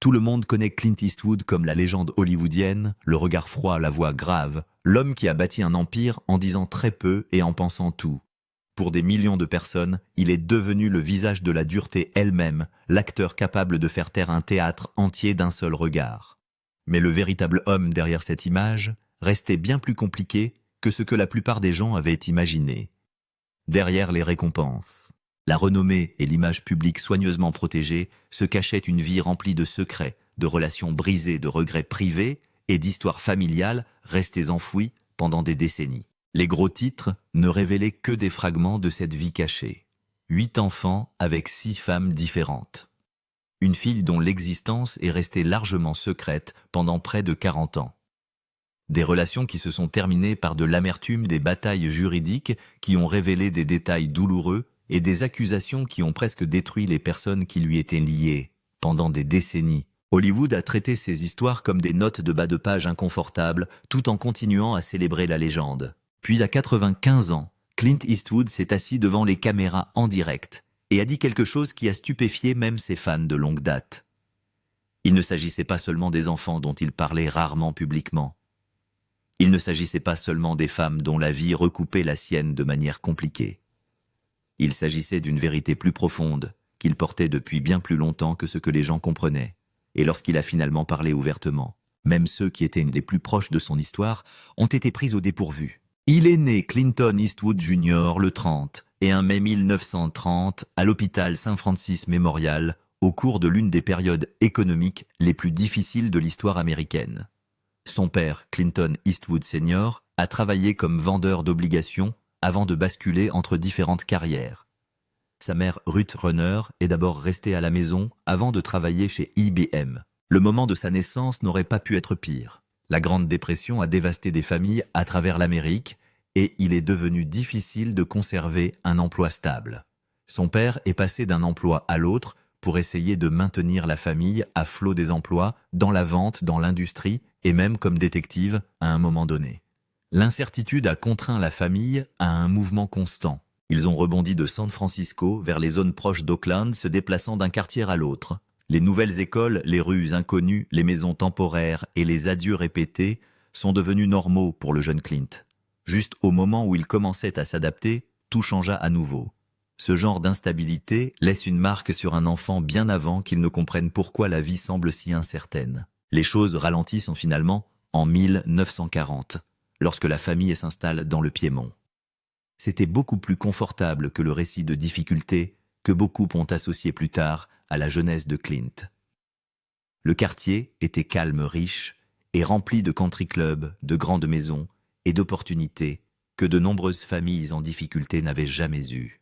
Tout le monde connaît Clint Eastwood comme la légende hollywoodienne, le regard froid, la voix grave, l'homme qui a bâti un empire en disant très peu et en pensant tout. Pour des millions de personnes, il est devenu le visage de la dureté elle-même, l'acteur capable de faire taire un théâtre entier d'un seul regard. Mais le véritable homme derrière cette image restait bien plus compliqué que ce que la plupart des gens avaient imaginé. Derrière les récompenses, la renommée et l'image publique soigneusement protégée se cachait une vie remplie de secrets, de relations brisées, de regrets privés et d'histoires familiales restées enfouies pendant des décennies. Les gros titres ne révélaient que des fragments de cette vie cachée. 8 enfants avec 6 femmes différentes. Une fille dont l'existence est restée largement secrète pendant près de 40 ans. Des relations qui se sont terminées par de l'amertume, des batailles juridiques qui ont révélé des détails douloureux et des accusations qui ont presque détruit les personnes qui lui étaient liées. Pendant des décennies, Hollywood a traité ces histoires comme des notes de bas de page inconfortables tout en continuant à célébrer la légende. Puis à 95 ans, Clint Eastwood s'est assis devant les caméras en direct et a dit quelque chose qui a stupéfié même ses fans de longue date. Il ne s'agissait pas seulement des enfants dont il parlait rarement publiquement. Il ne s'agissait pas seulement des femmes dont la vie recoupait la sienne de manière compliquée. Il s'agissait d'une vérité plus profonde qu'il portait depuis bien plus longtemps que ce que les gens comprenaient. Et lorsqu'il a finalement parlé ouvertement, même ceux qui étaient les plus proches de son histoire ont été pris au dépourvu. Il est né Clinton Eastwood Jr. le 30 et 1 mai 1930 à l'hôpital St. Francis Memorial au cours de l'une des périodes économiques les plus difficiles de l'histoire américaine. Son père, Clinton Eastwood Sr., a travaillé comme vendeur d'obligations avant de basculer entre différentes carrières. Sa mère, Ruth Runner, est d'abord restée à la maison avant de travailler chez IBM. Le moment de sa naissance n'aurait pas pu être pire. La Grande Dépression a dévasté des familles à travers l'Amérique et il est devenu difficile de conserver un emploi stable. Son père est passé d'un emploi à l'autre pour essayer de maintenir la famille à flot des emplois dans la vente, dans l'industrie et même comme détective à un moment donné. L'incertitude a contraint la famille à un mouvement constant. Ils ont rebondi de San Francisco vers les zones proches d'Oakland, se déplaçant d'un quartier à l'autre. Les nouvelles écoles, les rues inconnues, les maisons temporaires et les adieux répétés sont devenus normaux pour le jeune Clint. Juste au moment où il commençait à s'adapter, tout changea à nouveau. Ce genre d'instabilité laisse une marque sur un enfant bien avant qu'il ne comprenne pourquoi la vie semble si incertaine. Les choses ralentissent finalement en 1940. Lorsque la famille s'installe dans le Piémont. C'était beaucoup plus confortable que le récit de difficultés que beaucoup ont associé plus tard à la jeunesse de Clint. Le quartier était calme, riche et rempli de country clubs, de grandes maisons et d'opportunités que de nombreuses familles en difficulté n'avaient jamais eues.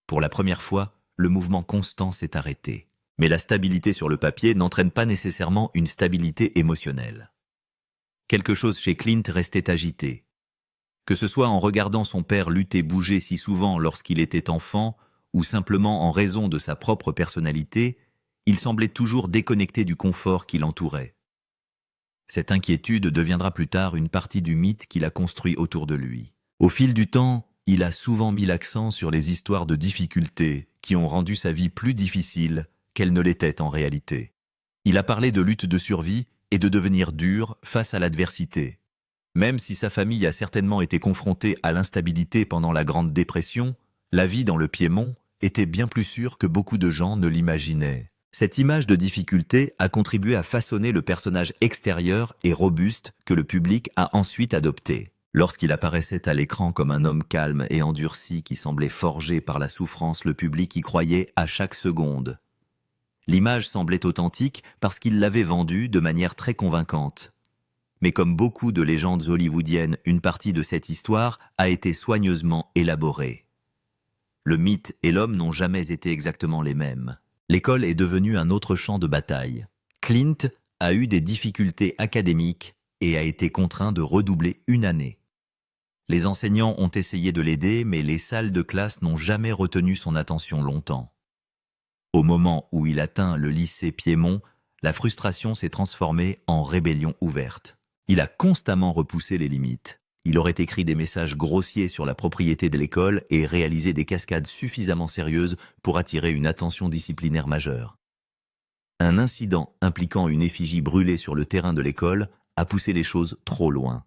Pour la première fois, le mouvement constant s'est arrêté. Mais la stabilité sur le papier n'entraîne pas nécessairement une stabilité émotionnelle. Quelque chose chez Clint restait agité. Que ce soit en regardant son père lutter bouger si souvent lorsqu'il était enfant, ou simplement en raison de sa propre personnalité, il semblait toujours déconnecté du confort qui l'entourait. Cette inquiétude deviendra plus tard une partie du mythe qu'il a construit autour de lui. Au fil du temps, il a souvent mis l'accent sur les histoires de difficultés qui ont rendu sa vie plus difficile qu'elle ne l'était en réalité. Il a parlé de lutte de survie et de devenir dur face à l'adversité. Même si sa famille a certainement été confrontée à l'instabilité pendant la Grande Dépression, la vie dans le Piémont était bien plus sûre que beaucoup de gens ne l'imaginaient. Cette image de difficulté a contribué à façonner le personnage extérieur et robuste que le public a ensuite adopté. Lorsqu'il apparaissait à l'écran comme un homme calme et endurci qui semblait forgé par la souffrance, le public y croyait à chaque seconde. L'image semblait authentique parce qu'il l'avait vendue de manière très convaincante. Mais comme beaucoup de légendes hollywoodiennes, une partie de cette histoire a été soigneusement élaborée. Le mythe et l'homme n'ont jamais été exactement les mêmes. L'école est devenue un autre champ de bataille. Clint a eu des difficultés académiques et a été contraint de redoubler une année. Les enseignants ont essayé de l'aider, mais les salles de classe n'ont jamais retenu son attention longtemps. Au moment où il atteint le lycée Piémont, la frustration s'est transformée en rébellion ouverte. Il a constamment repoussé les limites. Il aurait écrit des messages grossiers sur la propriété de l'école et réalisé des cascades suffisamment sérieuses pour attirer une attention disciplinaire majeure. Un incident impliquant une effigie brûlée sur le terrain de l'école a poussé les choses trop loin.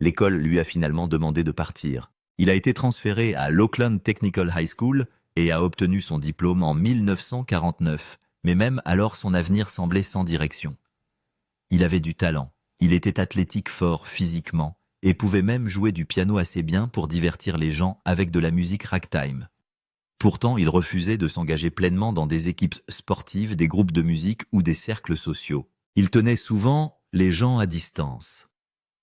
L'école lui a finalement demandé de partir. Il a été transféré à l'Oakland Technical High School et a obtenu son diplôme en 1949, mais même alors son avenir semblait sans direction. Il avait du talent, il était athlétique fort physiquement et pouvait même jouer du piano assez bien pour divertir les gens avec de la musique ragtime. Pourtant, il refusait de s'engager pleinement dans des équipes sportives, des groupes de musique ou des cercles sociaux. Il tenait souvent les gens à distance.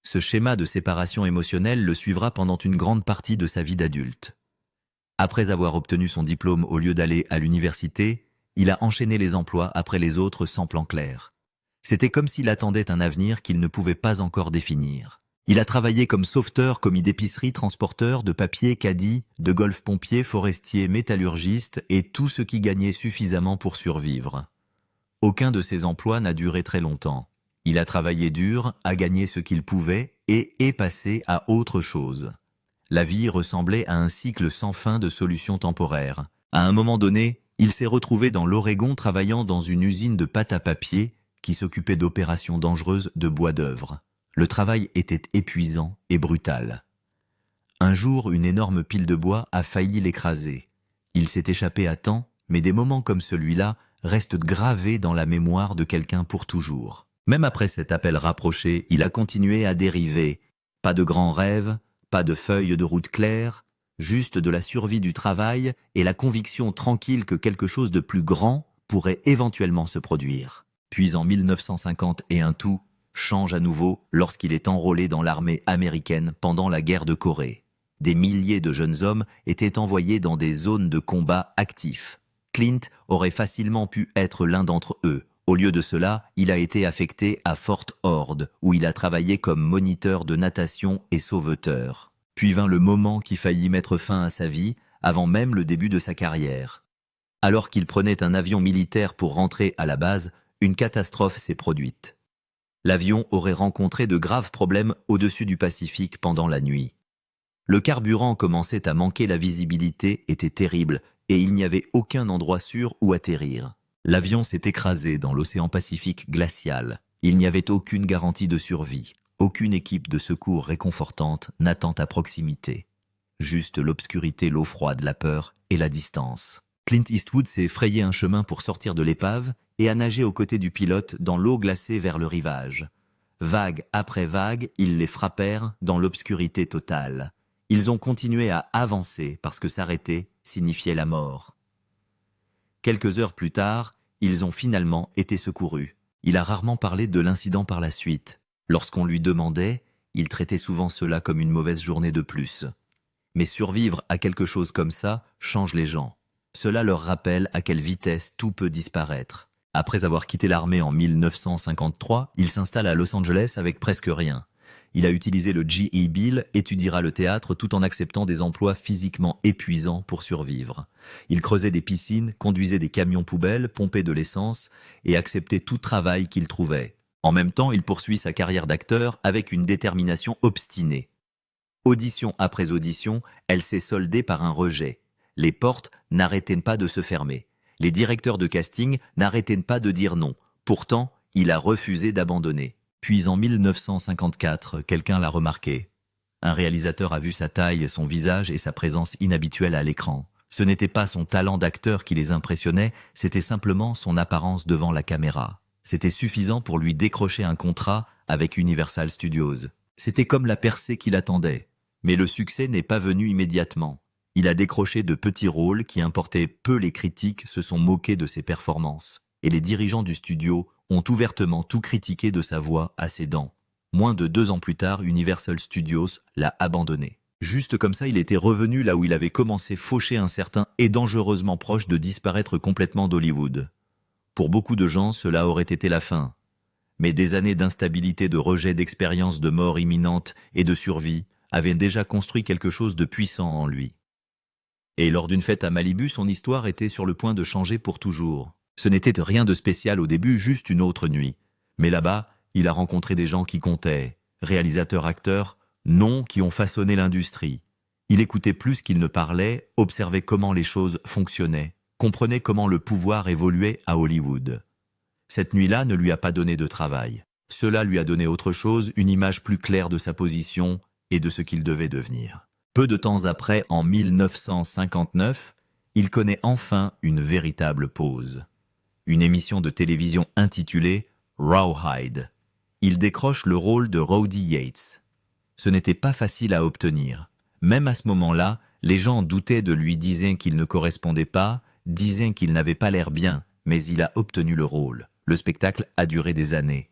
Ce schéma de séparation émotionnelle le suivra pendant une grande partie de sa vie d'adulte. Après avoir obtenu son diplôme au lieu d'aller à l'université, il a enchaîné les emplois après les autres sans plan clair. C'était comme s'il attendait un avenir qu'il ne pouvait pas encore définir. Il a travaillé comme sauveteur, commis d'épicerie, transporteur, de papier, caddie, de golf-pompier, forestier, métallurgiste et tout ce qui gagnait suffisamment pour survivre. Aucun de ces emplois n'a duré très longtemps. Il a travaillé dur, a gagné ce qu'il pouvait et est passé à autre chose. La vie ressemblait à un cycle sans fin de solutions temporaires. À un moment donné, il s'est retrouvé dans l'Oregon travaillant dans une usine de pâte à papier qui s'occupait d'opérations dangereuses de bois d'œuvre. Le travail était épuisant et brutal. Un jour, une énorme pile de bois a failli l'écraser. Il s'est échappé à temps, mais des moments comme celui-là restent gravés dans la mémoire de quelqu'un pour toujours. Même après cet appel rapproché, il a continué à dériver. Pas de grands rêves, pas de feuilles de route claires, juste de la survie du travail et la conviction tranquille que quelque chose de plus grand pourrait éventuellement se produire. Puis en 1951, tout change à nouveau lorsqu'il est enrôlé dans l'armée américaine pendant la guerre de Corée. Des milliers de jeunes hommes étaient envoyés dans des zones de combat actifs. Clint aurait facilement pu être l'un d'entre eux. Au lieu de cela, il a été affecté à Fort Ord, où il a travaillé comme moniteur de natation et sauveteur. Puis vint le moment qui faillit mettre fin à sa vie, avant même le début de sa carrière. Alors qu'il prenait un avion militaire pour rentrer à la base, une catastrophe s'est produite. L'avion aurait rencontré de graves problèmes au-dessus du Pacifique pendant la nuit. Le carburant commençait à manquer, la visibilité était terrible et il n'y avait aucun endroit sûr où atterrir. L'avion s'est écrasé dans l'océan Pacifique glacial. Il n'y avait aucune garantie de survie. Aucune équipe de secours réconfortante n'attend à proximité. Juste l'obscurité, l'eau froide, la peur et la distance. Clint Eastwood s'est frayé un chemin pour sortir de l'épave et a nagé aux côtés du pilote dans l'eau glacée vers le rivage. Vague après vague, ils les frappèrent dans l'obscurité totale. Ils ont continué à avancer parce que s'arrêter signifiait la mort. Quelques heures plus tard, ils ont finalement été secourus. Il a rarement parlé de l'incident par la suite. Lorsqu'on lui demandait, il traitait souvent cela comme une mauvaise journée de plus. Mais survivre à quelque chose comme ça change les gens. Cela leur rappelle à quelle vitesse tout peut disparaître. Après avoir quitté l'armée en 1953, il s'installe à Los Angeles avec presque rien. Il a utilisé le GE Bill, étudiera le théâtre tout en acceptant des emplois physiquement épuisants pour survivre. Il creusait des piscines, conduisait des camions poubelles, pompait de l'essence et acceptait tout travail qu'il trouvait. En même temps, il poursuit sa carrière d'acteur avec une détermination obstinée. Audition après audition, elle s'est soldée par un rejet. Les portes n'arrêtaient pas de se fermer. Les directeurs de casting n'arrêtaient pas de dire non. Pourtant, il a refusé d'abandonner. Puis en 1954, quelqu'un l'a remarqué. Un réalisateur a vu sa taille, son visage et sa présence inhabituelle à l'écran. Ce n'était pas son talent d'acteur qui les impressionnait, c'était simplement son apparence devant la caméra. C'était suffisant pour lui décrocher un contrat avec Universal Studios. C'était comme la percée qu'il attendait. Mais le succès n'est pas venu immédiatement. Il a décroché de petits rôles qui importaient peu, les critiques se sont moqués de ses performances. Et les dirigeants du studio ont ouvertement tout critiqué de sa voix à ses dents. Moins de 2 ans plus tard, Universal Studios l'a abandonné. Juste comme ça, il était revenu là où il avait commencé, fauché, incertain et dangereusement proche de disparaître complètement d'Hollywood. Pour beaucoup de gens, cela aurait été la fin. Mais des années d'instabilité, de rejet, d'expérience, de mort imminente et de survie avaient déjà construit quelque chose de puissant en lui. Et lors d'une fête à Malibu, son histoire était sur le point de changer pour toujours. Ce n'était rien de spécial au début, juste une autre nuit. Mais là-bas, il a rencontré des gens qui comptaient, réalisateurs, acteurs, noms qui ont façonné l'industrie. Il écoutait plus qu'il ne parlait, observait comment les choses fonctionnaient, comprenait comment le pouvoir évoluait à Hollywood. Cette nuit-là ne lui a pas donné de travail. Cela lui a donné autre chose, une image plus claire de sa position et de ce qu'il devait devenir. Peu de temps après, en 1959, il connaît enfin une véritable pause. Une émission de télévision intitulée Rawhide. Il décroche le rôle de Rowdy Yates. Ce n'était pas facile à obtenir. Même à ce moment-là, les gens doutaient de lui, disaient qu'il ne correspondait pas, disaient qu'il n'avait pas l'air bien, mais il a obtenu le rôle. Le spectacle a duré des années.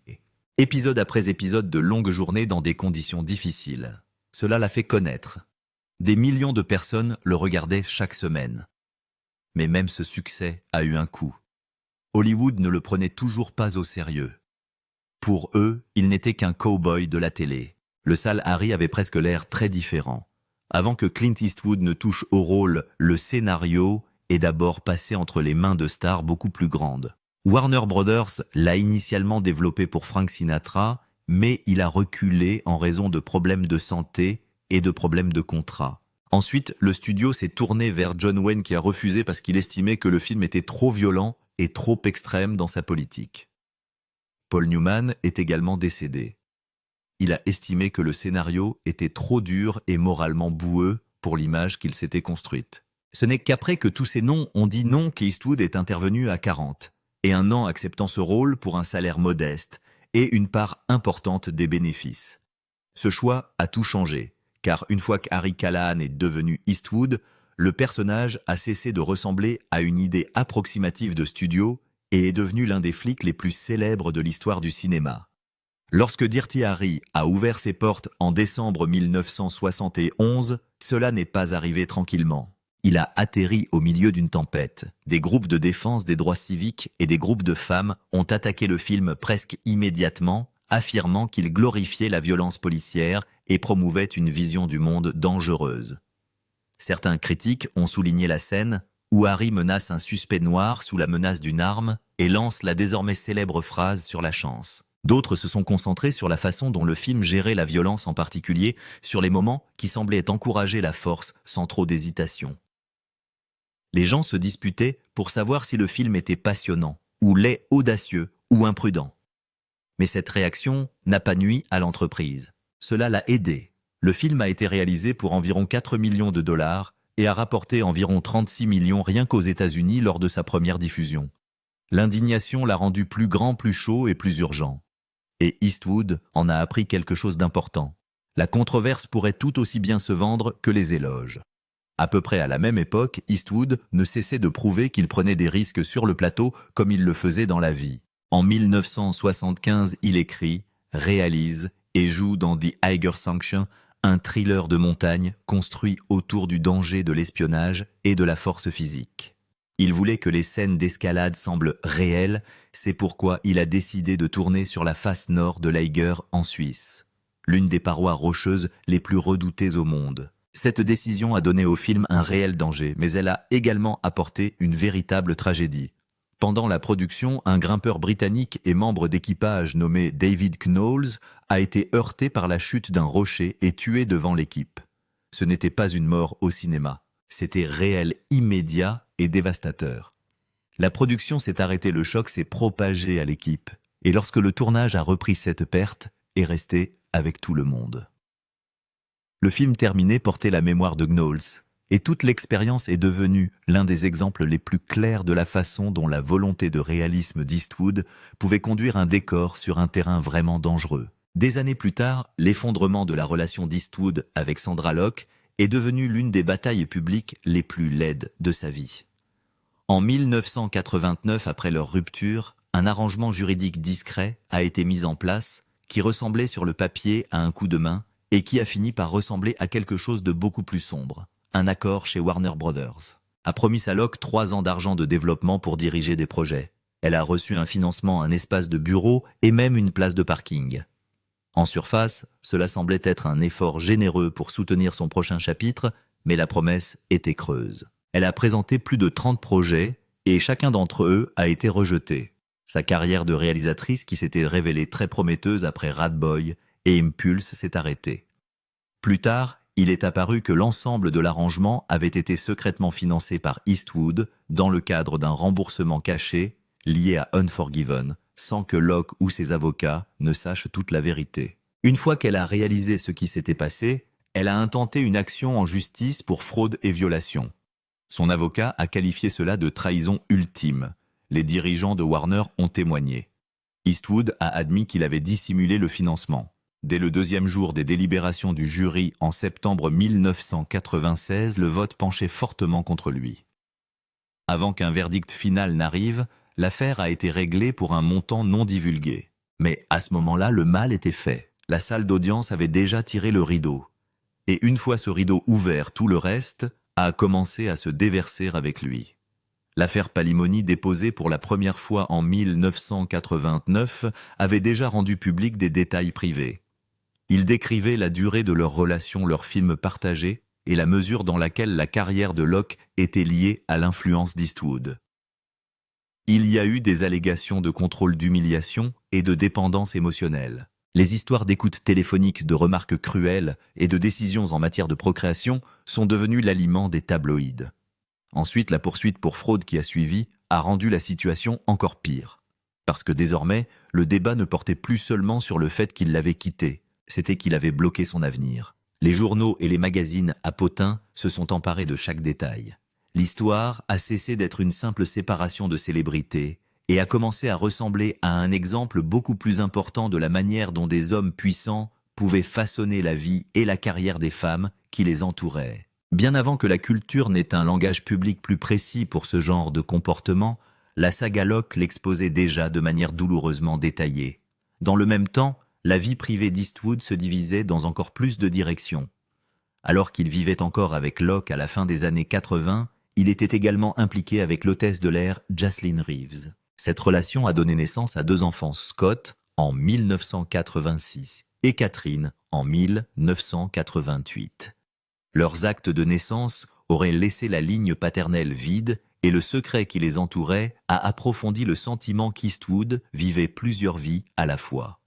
Épisode après épisode de longues journées dans des conditions difficiles. Cela l'a fait connaître. Des millions de personnes le regardaient chaque semaine. Mais même ce succès a eu un coût. Hollywood ne le prenait toujours pas au sérieux. Pour eux, il n'était qu'un cow-boy de la télé. Le sale Harry avait presque l'air très différent. Avant que Clint Eastwood ne touche au rôle, le scénario est d'abord passé entre les mains de stars beaucoup plus grandes. Warner Brothers l'a initialement développé pour Frank Sinatra, mais il a reculé en raison de problèmes de santé et de problèmes de contrat. Ensuite, le studio s'est tourné vers John Wayne qui a refusé parce qu'il estimait que le film était trop violent et trop extrême dans sa politique. Paul Newman est également décédé. Il a estimé que le scénario était trop dur et moralement boueux pour l'image qu'il s'était construite. Ce n'est qu'après que tous ces noms ont dit non qu'Eastwood est intervenu à 40, et un an acceptant ce rôle pour un salaire modeste et une part importante des bénéfices. Ce choix a tout changé, car une fois qu'Harry Callahan est devenu Eastwood, le personnage a cessé de ressembler à une idée approximative de studio et est devenu l'un des flics les plus célèbres de l'histoire du cinéma. Lorsque Dirty Harry a ouvert ses portes en décembre 1971, cela n'est pas arrivé tranquillement. Il a atterri au milieu d'une tempête. Des groupes de défense des droits civiques et des groupes de femmes ont attaqué le film presque immédiatement, affirmant qu'il glorifiait la violence policière et promouvait une vision du monde dangereuse. Certains critiques ont souligné la scène où Harry menace un suspect noir sous la menace d'une arme et lance la désormais célèbre phrase sur la chance. D'autres se sont concentrés sur la façon dont le film gérait la violence, en particulier sur les moments qui semblaient encourager la force sans trop d'hésitation. Les gens se disputaient pour savoir si le film était passionnant, ou laid, audacieux, ou imprudent. Mais cette réaction n'a pas nui à l'entreprise. Cela l'a aidé. Le film a été réalisé pour environ 4 millions de dollars et a rapporté environ 36 millions rien qu'aux États-Unis lors de sa première diffusion. L'indignation l'a rendu plus grand, plus chaud et plus urgent. Et Eastwood en a appris quelque chose d'important. La controverse pourrait tout aussi bien se vendre que les éloges. À peu près à la même époque, Eastwood ne cessait de prouver qu'il prenait des risques sur le plateau comme il le faisait dans la vie. En 1975, il écrit, réalise et joue dans The Eiger Sanction, un thriller de montagne construit autour du danger de l'espionnage et de la force physique. Il voulait que les scènes d'escalade semblent réelles, c'est pourquoi il a décidé de tourner sur la face nord de l'Eiger en Suisse, l'une des parois rocheuses les plus redoutées au monde. Cette décision a donné au film un réel danger, mais elle a également apporté une véritable tragédie. Pendant la production, un grimpeur britannique et membre d'équipage nommé David Knowles a été heurté par la chute d'un rocher et tué devant l'équipe. Ce n'était pas une mort au cinéma, c'était réel, immédiat et dévastateur. La production s'est arrêtée, le choc s'est propagé à l'équipe, et lorsque le tournage a repris, cette perte est restée avec tout le monde. Le film terminé portait la mémoire de Knowles, et toute l'expérience est devenue l'un des exemples les plus clairs de la façon dont la volonté de réalisme d'Eastwood pouvait conduire un décor sur un terrain vraiment dangereux. Des années plus tard, l'effondrement de la relation d'Eastwood avec Sandra Locke est devenu l'une des batailles publiques les plus laides de sa vie. En 1989, après leur rupture, un arrangement juridique discret a été mis en place qui ressemblait sur le papier à un coup de main et qui a fini par ressembler à quelque chose de beaucoup plus sombre. Un accord chez Warner Brothers a promis à Locke 3 ans d'argent de développement pour diriger des projets. Elle a reçu un financement, un espace de bureau et même une place de parking. En surface, cela semblait être un effort généreux pour soutenir son prochain chapitre, mais la promesse était creuse. Elle a présenté plus de 30 projets et chacun d'entre eux a été rejeté. Sa carrière de réalisatrice, qui s'était révélée très prometteuse après Rat Boy et Impulse, s'est arrêtée. Plus tard, il est apparu que l'ensemble de l'arrangement avait été secrètement financé par Eastwood dans le cadre d'un remboursement caché lié à Unforgiven, sans que Locke ou ses avocats ne sachent toute la vérité. Une fois qu'elle a réalisé ce qui s'était passé, elle a intenté une action en justice pour fraude et violation. Son avocat a qualifié cela de trahison ultime. Les dirigeants de Warner ont témoigné. Eastwood a admis qu'il avait dissimulé le financement. Dès le deuxième jour des délibérations du jury en septembre 1996, le vote penchait fortement contre lui. Avant qu'un verdict final n'arrive, l'affaire a été réglée pour un montant non divulgué. Mais à ce moment-là, le mal était fait. La salle d'audience avait déjà tiré le rideau. Et une fois ce rideau ouvert, tout le reste a commencé à se déverser avec lui. L'affaire Palimony, déposée pour la première fois en 1989, avait déjà rendu public des détails privés. Il décrivait la durée de leur relation, leurs films partagés, et la mesure dans laquelle la carrière de Locke était liée à l'influence d'Eastwood. Il y a eu des allégations de contrôle d'humiliation et de dépendance émotionnelle. Les histoires d'écoute téléphonique, de remarques cruelles et de décisions en matière de procréation sont devenues l'aliment des tabloïds. Ensuite, la poursuite pour fraude qui a suivi a rendu la situation encore pire. Parce que désormais, le débat ne portait plus seulement sur le fait qu'il l'avait quitté, c'était qu'il avait bloqué son avenir. Les journaux et les magazines à potins se sont emparés de chaque détail. L'histoire a cessé d'être une simple séparation de célébrités et a commencé à ressembler à un exemple beaucoup plus important de la manière dont des hommes puissants pouvaient façonner la vie et la carrière des femmes qui les entouraient. Bien avant que la culture n'ait un langage public plus précis pour ce genre de comportement, la saga Locke l'exposait déjà de manière douloureusement détaillée. Dans le même temps, la vie privée d'Eastwood se divisait dans encore plus de directions. Alors qu'il vivait encore avec Locke à la fin des années 80, il était également impliqué avec l'hôtesse de l'air Jocelyn Reeves. Cette relation a donné naissance à 2 enfants, Scott en 1986 et Catherine en 1988. Leurs actes de naissance auraient laissé la ligne paternelle vide et le secret qui les entourait a approfondi le sentiment qu'Eastwood vivait plusieurs vies à la fois.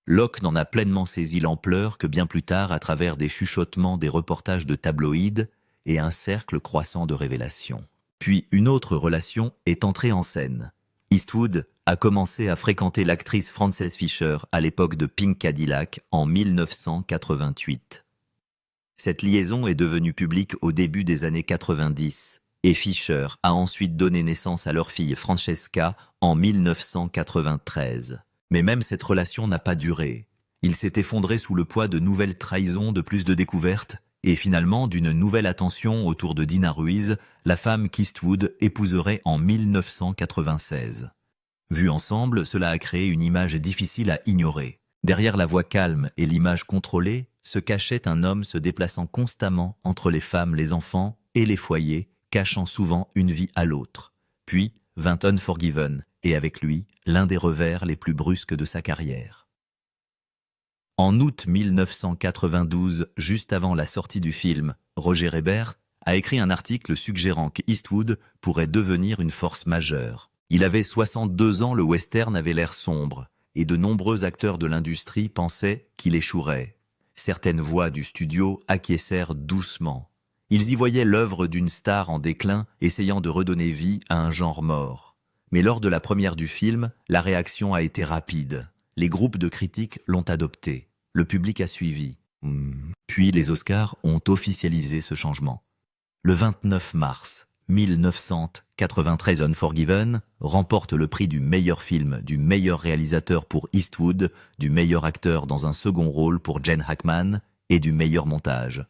Locke n'en a pleinement saisi l'ampleur que bien plus tard à travers des chuchotements des reportages de tabloïds et un cercle croissant de révélations. Puis une autre relation est entrée en scène. Eastwood a commencé à fréquenter l'actrice Frances Fisher à l'époque de Pink Cadillac en 1988. Cette liaison est devenue publique au début des années 90 et Fisher a ensuite donné naissance à leur fille Francesca en 1993. Mais même cette relation n'a pas duré. Il s'est effondré sous le poids de nouvelles trahisons, de plus de découvertes et finalement d'une nouvelle attention autour de Dina Ruiz, la femme qu'Eastwood épouserait en 1996. Vus ensemble, cela a créé une image difficile à ignorer. Derrière la voix calme et l'image contrôlée, se cachait un homme se déplaçant constamment entre les femmes, les enfants et les foyers, cachant souvent une vie à l'autre. Puis vint Unforgiven, et avec lui, l'un des revers les plus brusques de sa carrière. En août 1992, juste avant la sortie du film, Roger Ebert a écrit un article suggérant qu'Eastwood pourrait devenir une force majeure. Il avait 62 ans, le western avait l'air sombre, et de nombreux acteurs de l'industrie pensaient qu'il échouerait. Certaines voix du studio acquiescèrent doucement. Ils y voyaient l'œuvre d'une star en déclin essayant de redonner vie à un genre mort. Mais lors de la première du film, la réaction a été rapide. Les groupes de critiques l'ont adopté. Le public a suivi. Puis les Oscars ont officialisé ce changement. Le 29 mars 1993, Unforgiven remporte le prix du meilleur film, du meilleur réalisateur pour Eastwood, du meilleur acteur dans un second rôle pour Gene Hackman et du meilleur montage.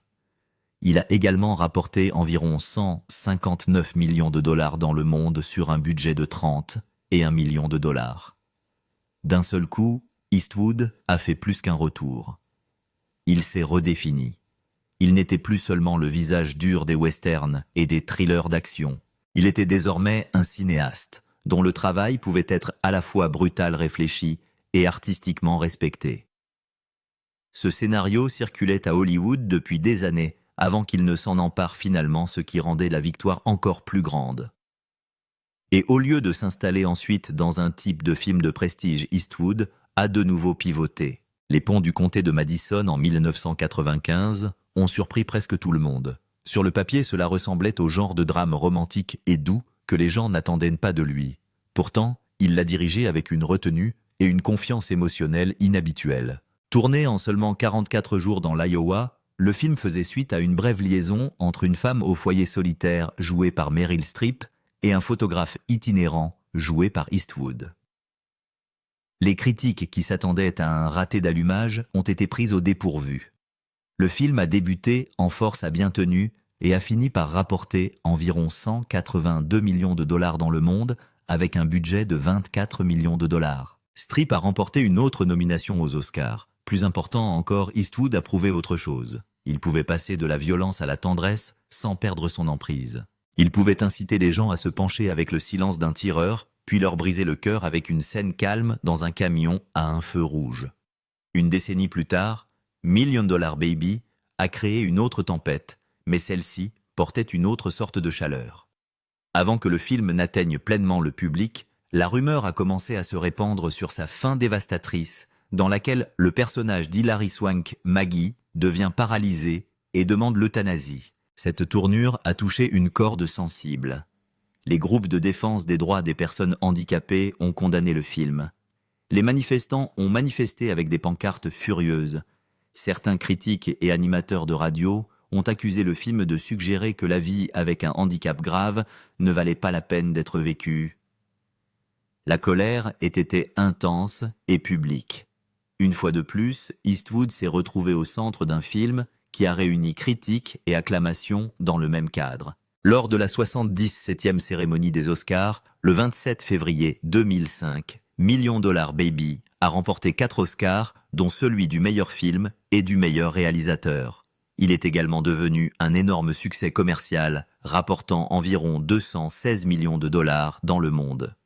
Il a également rapporté environ 159 millions de dollars dans le monde sur un budget de 30 et 1 million de dollars. D'un seul coup, Eastwood a fait plus qu'un retour. Il s'est redéfini. Il n'était plus seulement le visage dur des westerns et des thrillers d'action. Il était désormais un cinéaste, dont le travail pouvait être à la fois brutal, réfléchi et artistiquement respecté. Ce scénario circulait à Hollywood depuis des années, avant qu'il ne s'en empare finalement, ce qui rendait la victoire encore plus grande. Et au lieu de s'installer ensuite dans un type de film de prestige, Eastwood a de nouveau pivoté. Les ponts du comté de Madison en 1995 ont surpris presque tout le monde. Sur le papier, cela ressemblait au genre de drame romantique et doux que les gens n'attendaient pas de lui. Pourtant, Il l'a dirigé avec une retenue et une confiance émotionnelle inhabituelle. Tourné en seulement 44 jours dans l'Iowa, le film faisait suite à une brève liaison entre une femme au foyer solitaire jouée par Meryl Streep et un photographe itinérant joué par Eastwood. Les critiques qui s'attendaient à un raté d'allumage ont été prises au dépourvu. Le film a débuté en force à bien tenue et a fini par rapporter environ 182 millions de dollars dans le monde avec un budget de 24 millions de dollars. Streep a remporté une autre nomination aux Oscars. Plus important encore, Eastwood a prouvé autre chose. Il pouvait passer de la violence à la tendresse sans perdre son emprise. Il pouvait inciter les gens à se pencher avec le silence d'un tireur, puis leur briser le cœur avec une scène calme dans un camion à un feu rouge. Une décennie plus tard, Million Dollar Baby a créé une autre tempête, mais celle-ci portait une autre sorte de chaleur. Avant que le film n'atteigne pleinement le public, la rumeur a commencé à se répandre sur sa fin dévastatrice, dans laquelle le personnage d'Hilary Swank, Maggie, devient paralysé et demande l'euthanasie. Cette tournure a touché une corde sensible. Les groupes de défense des droits des personnes handicapées ont condamné le film. Les manifestants ont manifesté avec des pancartes furieuses. Certains critiques et animateurs de radio ont accusé le film de suggérer que la vie avec un handicap grave ne valait pas la peine d'être vécue. La colère était intense et publique. Une fois de plus, Eastwood s'est retrouvé au centre d'un film qui a réuni critiques et acclamations dans le même cadre. Lors de la 77e cérémonie des Oscars, le 27 février 2005, Million Dollar Baby a remporté 4 Oscars, dont celui du meilleur film et du meilleur réalisateur. Il est également devenu un énorme succès commercial, rapportant environ 216 millions de dollars dans le monde.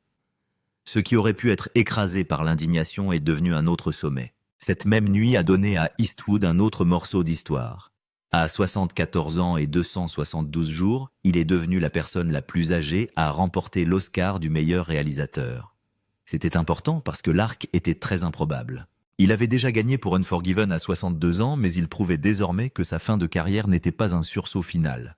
Ce qui aurait pu être écrasé par l'indignation est devenu un autre sommet. Cette même nuit a donné à Eastwood un autre morceau d'histoire. À 74 ans et 272 jours, il est devenu la personne la plus âgée à remporter l'Oscar du meilleur réalisateur. C'était important parce que l'arc était très improbable. Il avait déjà gagné pour Unforgiven à 62 ans, mais il prouvait désormais que sa fin de carrière n'était pas un sursaut final.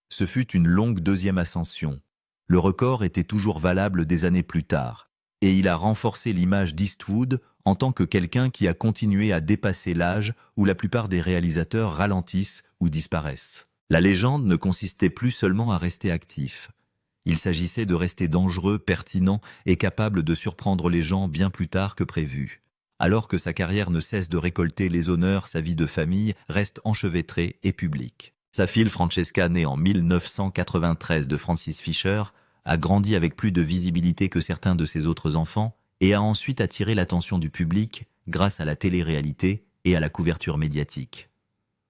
Ce fut une longue deuxième ascension. Le record était toujours valable des années plus tard, et il a renforcé l'image d'Eastwood en tant que quelqu'un qui a continué à dépasser l'âge où la plupart des réalisateurs ralentissent ou disparaissent. La légende ne consistait plus seulement à rester actif. Il s'agissait de rester dangereux, pertinent et capable de surprendre les gens bien plus tard que prévu. Alors que sa carrière ne cesse de récolter les honneurs, sa vie de famille reste enchevêtrée et publique. Sa fille Francesca, née en 1993 de Francis Fisher, a grandi avec plus de visibilité que certains de ses autres enfants et a ensuite attiré l'attention du public grâce à la télé-réalité et à la couverture médiatique.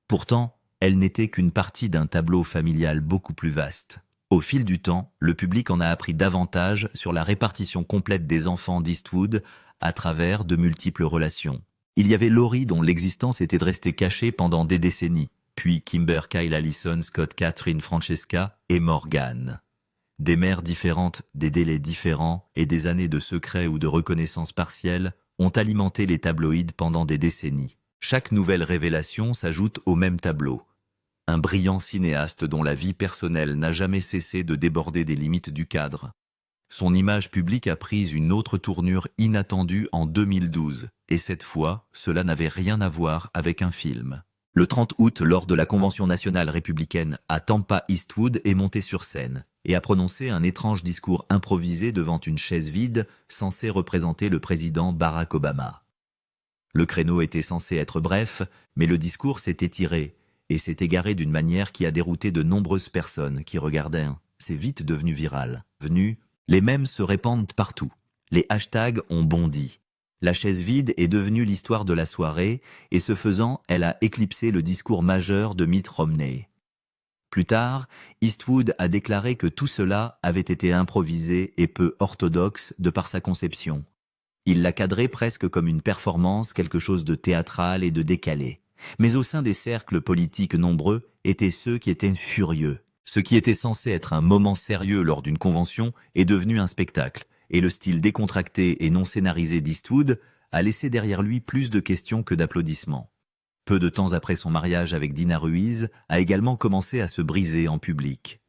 Pourtant, elle n'était qu'une partie d'un tableau familial beaucoup plus vaste. Au fil du temps, le public en a appris davantage sur la répartition complète des enfants d'Eastwood à travers de multiples relations. Il y avait Laurie dont l'existence était de rester cachée pendant des décennies, puis Kimber, Kyle, Allison, Scott, Catherine, Francesca et Morgan. Des mères différentes, des délais différents et des années de secret ou de reconnaissance partielle ont alimenté les tabloïds pendant des décennies. Chaque nouvelle révélation s'ajoute au même tableau. Un brillant cinéaste dont la vie personnelle n'a jamais cessé de déborder des limites du cadre. Son image publique a pris une autre tournure inattendue en 2012, et cette fois, cela n'avait rien à voir avec un film. Le 30 août, lors de la Convention nationale républicaine à Tampa, Eastwood est monté sur scène et a prononcé un étrange discours improvisé devant une chaise vide censée représenter le président Barack Obama. Le créneau était censé être bref, mais le discours s'est étiré et s'est égaré d'une manière qui a dérouté de nombreuses personnes qui regardaient. C'est vite devenu viral. Les mèmes se répandent partout. Les hashtags ont bondi. La chaise vide est devenue l'histoire de la soirée et ce faisant, elle a éclipsé le discours majeur de Mitt Romney. Plus tard, Eastwood a déclaré que tout cela avait été improvisé et peu orthodoxe de par sa conception. Il l'a cadré presque comme une performance, quelque chose de théâtral et de décalé. Mais au sein des cercles politiques nombreux étaient ceux qui étaient furieux. Ce qui était censé être un moment sérieux lors d'une convention est devenu un spectacle, et le style décontracté et non scénarisé d'Eastwood a laissé derrière lui plus de questions que d'applaudissements. Peu de temps après son mariage avec Dina Ruiz, a également commencé à se briser en public.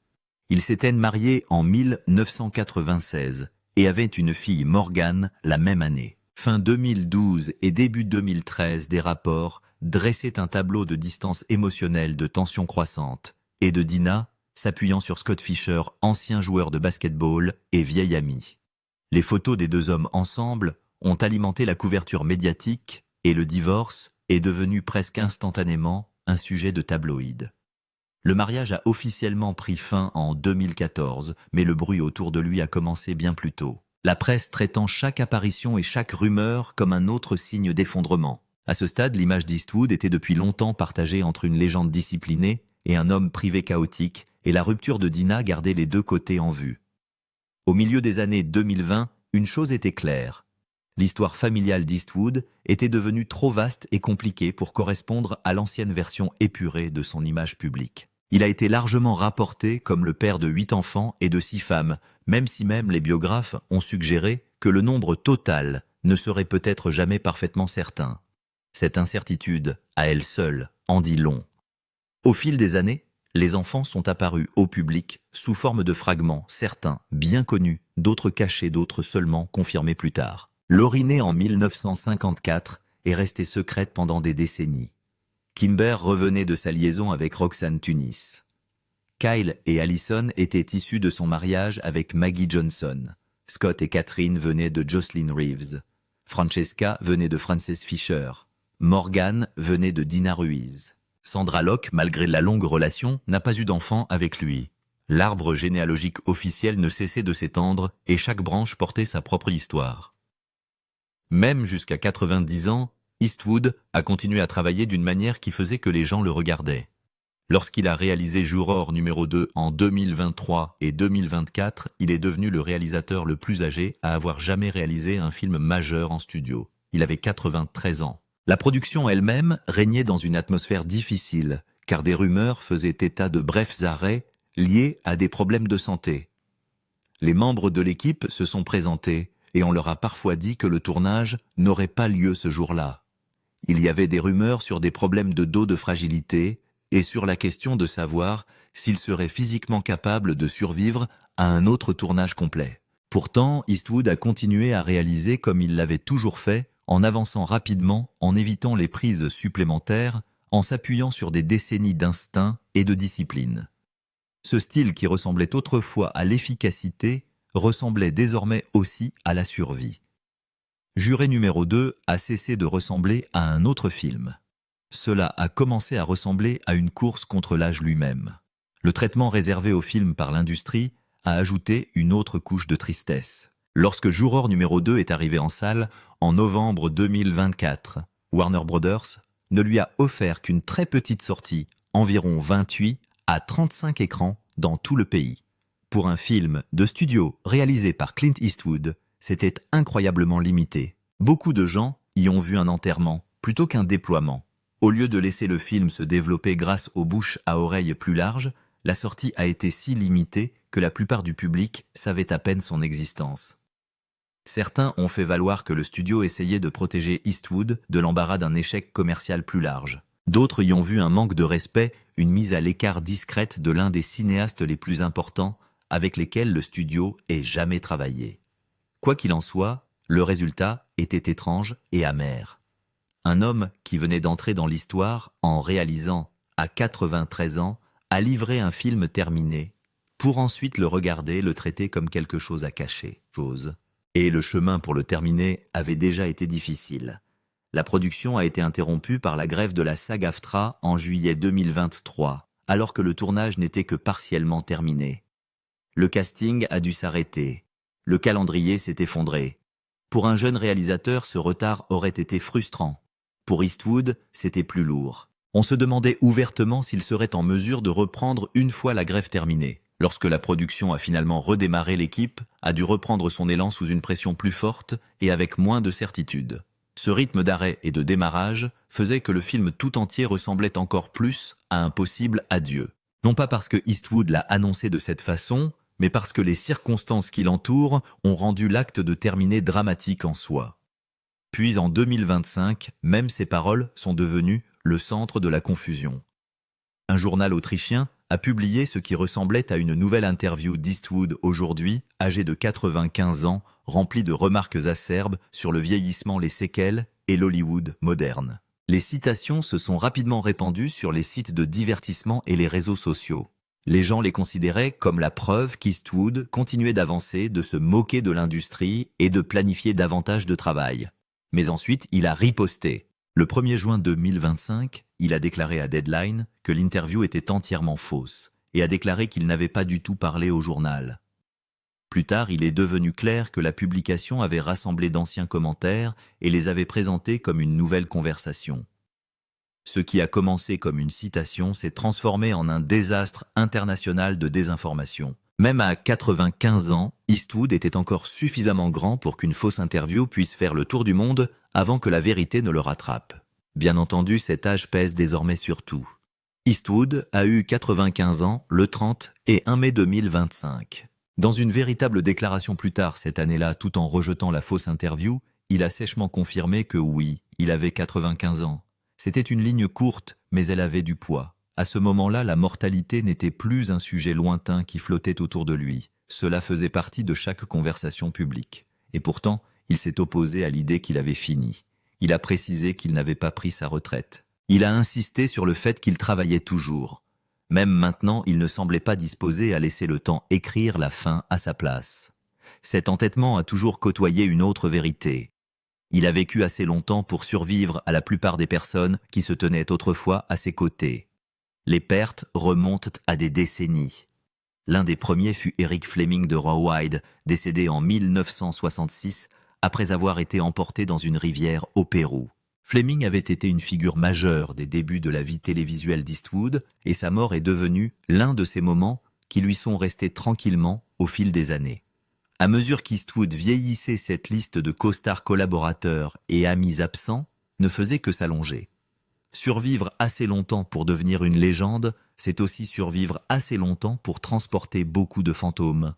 Ils s'étaient mariés en 1996, et avait une fille Morgane la même année. Fin 2012 et début 2013, des rapports dressaient un tableau de distance émotionnelle, de tension croissante, et de Dina, s'appuyant sur Scott Fischer, ancien joueur de basketball et vieil ami. Les photos des deux hommes ensemble ont alimenté la couverture médiatique et le divorce est devenu presque instantanément un sujet de tabloïd. Le mariage a officiellement pris fin en 2014, mais le bruit autour de lui a commencé bien plus tôt. La presse traitant chaque apparition et chaque rumeur comme un autre signe d'effondrement. À ce stade, l'image d'Eastwood était depuis longtemps partagée entre une légende disciplinée et un homme privé chaotique, et la rupture de Dina gardait les deux côtés en vue. Au milieu des années 2020, une chose était claire. L'histoire familiale d'Eastwood était devenue trop vaste et compliquée pour correspondre à l'ancienne version épurée de son image publique. Il a été largement rapporté comme le père de 8 enfants et de 6 femmes, même si les biographes ont suggéré que le nombre total ne serait peut-être jamais parfaitement certain. Cette incertitude, à elle seule, en dit long. Au fil des années, les enfants sont apparus au public sous forme de fragments, certains bien connus, d'autres cachés, d'autres seulement confirmés plus tard. Laurie, née en 1954, est restée secrète pendant des décennies. Kimber revenait de sa liaison avec Roxanne Tunis. Kyle et Allison étaient issus de son mariage avec Maggie Johnson. Scott et Catherine venaient de Jocelyn Reeves. Francesca venait de Frances Fisher. Morgan venait de Dina Ruiz. Sandra Locke, malgré la longue relation, n'a pas eu d'enfant avec lui. L'arbre généalogique officiel ne cessait de s'étendre et chaque branche portait sa propre histoire. Même jusqu'à 90 ans, Eastwood a continué à travailler d'une manière qui faisait que les gens le regardaient. Lorsqu'il a réalisé Juror numéro 2 en 2023 et 2024, il est devenu le réalisateur le plus âgé à avoir jamais réalisé un film majeur en studio. Il avait 93 ans. La production elle-même régnait dans une atmosphère difficile, car des rumeurs faisaient état de brefs arrêts liés à des problèmes de santé. Les membres de l'équipe se sont présentés et on leur a parfois dit que le tournage n'aurait pas lieu ce jour-là. Il y avait des rumeurs sur des problèmes de dos, de fragilité, et sur la question de savoir s'ils seraient physiquement capables de survivre à un autre tournage complet. Pourtant, Eastwood a continué à réaliser comme il l'avait toujours fait, en avançant rapidement, en évitant les prises supplémentaires, en s'appuyant sur des décennies d'instinct et de discipline. Ce style qui ressemblait autrefois à l'efficacité ressemblait désormais aussi à la survie. Juré numéro 2 a cessé de ressembler à un autre film. Cela a commencé à ressembler à une course contre l'âge lui-même. Le traitement réservé au film par l'industrie a ajouté une autre couche de tristesse. Lorsque Juror numéro 2 est arrivé en salle en novembre 2024, Warner Brothers ne lui a offert qu'une très petite sortie, environ 28 à 35 écrans dans tout le pays. Pour un film de studio réalisé par Clint Eastwood, c'était incroyablement limité. Beaucoup de gens y ont vu un enterrement plutôt qu'un déploiement. Au lieu de laisser le film se développer grâce aux bouches à oreilles plus larges, la sortie a été si limitée que la plupart du public savait à peine son existence. Certains ont fait valoir que le studio essayait de protéger Eastwood de l'embarras d'un échec commercial plus large. D'autres y ont vu un manque de respect, une mise à l'écart discrète de l'un des cinéastes les plus importants avec lesquels le studio ait jamais travaillé. Quoi qu'il en soit, le résultat était étrange et amer. Un homme qui venait d'entrer dans l'histoire en réalisant, à 93 ans, a livré un film terminé, pour ensuite le regarder, le traiter comme quelque chose à cacher. Et le chemin pour le terminer avait déjà été difficile. La production a été interrompue par la grève de la SAG-AFTRA en juillet 2023, alors que le tournage n'était que partiellement terminé. Le casting a dû s'arrêter. Le calendrier s'est effondré. Pour un jeune réalisateur, ce retard aurait été frustrant. Pour Eastwood, c'était plus lourd. On se demandait ouvertement s'il serait en mesure de reprendre une fois la grève terminée. Lorsque la production a finalement redémarré, l'équipe a dû reprendre son élan sous une pression plus forte et avec moins de certitude. Ce rythme d'arrêt et de démarrage faisait que le film tout entier ressemblait encore plus à un possible adieu. Non pas parce que Eastwood l'a annoncé de cette façon, mais parce que les circonstances qui l'entourent ont rendu l'acte de terminer dramatique en soi. Puis en 2025, même ses paroles sont devenues le centre de la confusion. Un journal autrichien a publié ce qui ressemblait à une nouvelle interview d'Eastwood aujourd'hui, âgé de 95 ans, remplie de remarques acerbes sur le vieillissement, les séquelles et l'Hollywood moderne. Les citations se sont rapidement répandues sur les sites de divertissement et les réseaux sociaux. Les gens les considéraient comme la preuve qu'Eastwood continuait d'avancer, de se moquer de l'industrie et de planifier davantage de travail. Mais ensuite, il a riposté. Le 1er juin 2025, il a déclaré à Deadline que l'interview était entièrement fausse et a déclaré qu'il n'avait pas du tout parlé au journal. Plus tard, il est devenu clair que la publication avait rassemblé d'anciens commentaires et les avait présentés comme une nouvelle conversation. Ce qui a commencé comme une citation s'est transformé en un désastre international de désinformation. Même à 95 ans, Eastwood était encore suffisamment grand pour qu'une fausse interview puisse faire le tour du monde avant que la vérité ne le rattrape. Bien entendu, cet âge pèse désormais sur tout. Eastwood a eu 95 ans le 30 et 1 mai 2025. Dans une véritable déclaration plus tard cette année-là, tout en rejetant la fausse interview, il a sèchement confirmé que oui, il avait 95 ans. C'était une ligne courte, mais elle avait du poids. À ce moment-là, la mortalité n'était plus un sujet lointain qui flottait autour de lui. Cela faisait partie de chaque conversation publique. Et pourtant, il s'est opposé à l'idée qu'il avait fini. Il a précisé qu'il n'avait pas pris sa retraite. Il a insisté sur le fait qu'il travaillait toujours. Même maintenant, il ne semblait pas disposé à laisser le temps écrire la fin à sa place. Cet entêtement a toujours côtoyé une autre vérité. Il a vécu assez longtemps pour survivre à la plupart des personnes qui se tenaient autrefois à ses côtés. Les pertes remontent à des décennies. L'un des premiers fut Eric Fleming de Rawhide, décédé en 1966 après avoir été emporté dans une rivière au Pérou. Fleming avait été une figure majeure des débuts de la vie télévisuelle d'Eastwood et sa mort est devenue l'un de ces moments qui lui sont restés tranquillement au fil des années. À mesure qu'Eastwood vieillissait, cette liste de co-stars collaborateurs et amis absents ne faisait que s'allonger. Survivre assez longtemps pour devenir une légende, c'est aussi survivre assez longtemps pour transporter beaucoup de fantômes.